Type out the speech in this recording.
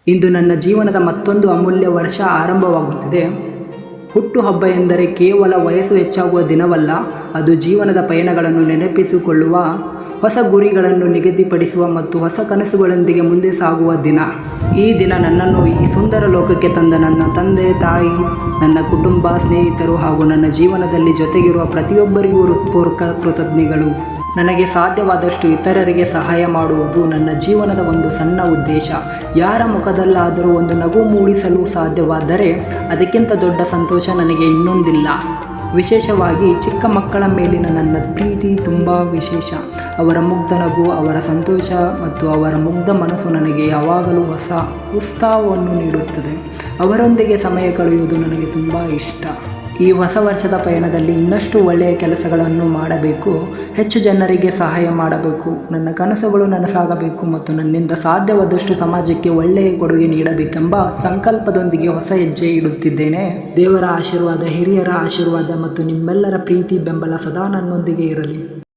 ಇಂದು ನನ್ನ ಜೀವನದ ಮತ್ತೊಂದು ಅಮೂಲ್ಯ ವರ್ಷ ಆರಂಭವಾಗುತ್ತಿದೆ. ಹುಟ್ಟುಹಬ್ಬ ಎಂದರೆ ಕೇವಲ ವಯಸ್ಸು ಹೆಚ್ಚಾಗುವ ದಿನವಲ್ಲ, ಅದು ಜೀವನದ ಪಯಣಗಳನ್ನು ನೆನಪಿಸಿಕೊಳ್ಳುವ, ಹೊಸ ಗುರಿಗಳನ್ನು ನಿಗದಿಪಡಿಸುವ ಮತ್ತು ಹೊಸ ಕನಸುಗಳೊಂದಿಗೆ ಮುಂದೆ ಸಾಗುವ ದಿನ. ಈ ದಿನ ನನ್ನನ್ನು ಈ ಸುಂದರ ಲೋಕಕ್ಕೆ ತಂದ ನನ್ನ ತಂದೆ ತಾಯಿ, ನನ್ನ ಕುಟುಂಬ, ಸ್ನೇಹಿತರು ಹಾಗೂ ನನ್ನ ಜೀವನದಲ್ಲಿ ಜೊತೆಗಿರುವ ಪ್ರತಿಯೊಬ್ಬರಿಗೂ ಹೃತ್ಪೂರ್ವಕ ಕೃತಜ್ಞತೆಗಳು. ನನಗೆ ಸಾಧ್ಯವಾದಷ್ಟು ಇತರರಿಗೆ ಸಹಾಯ ಮಾಡುವುದು ನನ್ನ ಜೀವನದ ಒಂದು ಸಣ್ಣ ಉದ್ದೇಶ. ಯಾರ ಮುಖದಲ್ಲಾದರೂ ಒಂದು ನಗು ಮೂಡಿಸಲು ಸಾಧ್ಯವಾದರೆ ಅದಕ್ಕಿಂತ ದೊಡ್ಡ ಸಂತೋಷ ನನಗೆ ಇನ್ನೊಂದಿಲ್ಲ. ವಿಶೇಷವಾಗಿ ಚಿಕ್ಕ ಮಕ್ಕಳ ಮೇಲಿನ ನನ್ನ ಪ್ರೀತಿ ತುಂಬ ವಿಶೇಷ. ಅವರ ಮುಗ್ಧ ನಗು, ಅವರ ಸಂತೋಷ ಮತ್ತು ಅವರ ಮುಗ್ಧ ಮನಸ್ಸು ನನಗೆ ಯಾವಾಗಲೂ ಹೊಸ ಉತ್ಸಾಹವನ್ನು ನೀಡುತ್ತದೆ. ಅವರೊಂದಿಗೆ ಸಮಯ ಕಳೆಯುವುದು ನನಗೆ ತುಂಬ ಇಷ್ಟ. ಈ ಹೊಸ ವರ್ಷದ ಪಯಣದಲ್ಲಿ ಇನ್ನಷ್ಟು ಒಳ್ಳೆಯ ಕೆಲಸಗಳನ್ನು ಮಾಡಬೇಕು, ಹೆಚ್ಚು ಜನರಿಗೆ ಸಹಾಯ ಮಾಡಬೇಕು, ನನ್ನ ಕನಸುಗಳು ನನಸಾಗಬೇಕು ಮತ್ತು ನನ್ನಿಂದ ಸಾಧ್ಯವಾದಷ್ಟು ಸಮಾಜಕ್ಕೆ ಒಳ್ಳೆಯ ಕೊಡುಗೆ ನೀಡಬೇಕೆಂಬ ಸಂಕಲ್ಪದೊಂದಿಗೆ ಹೊಸ ಹೆಜ್ಜೆ ಇಡುತ್ತಿದ್ದೇನೆ. ದೇವರ ಆಶೀರ್ವಾದ, ಹಿರಿಯರ ಆಶೀರ್ವಾದ ಮತ್ತು ನಿಮ್ಮೆಲ್ಲರ ಪ್ರೀತಿ ಬೆಂಬಲ ಸದಾ ನನ್ನೊಂದಿಗೆ ಇರಲಿ.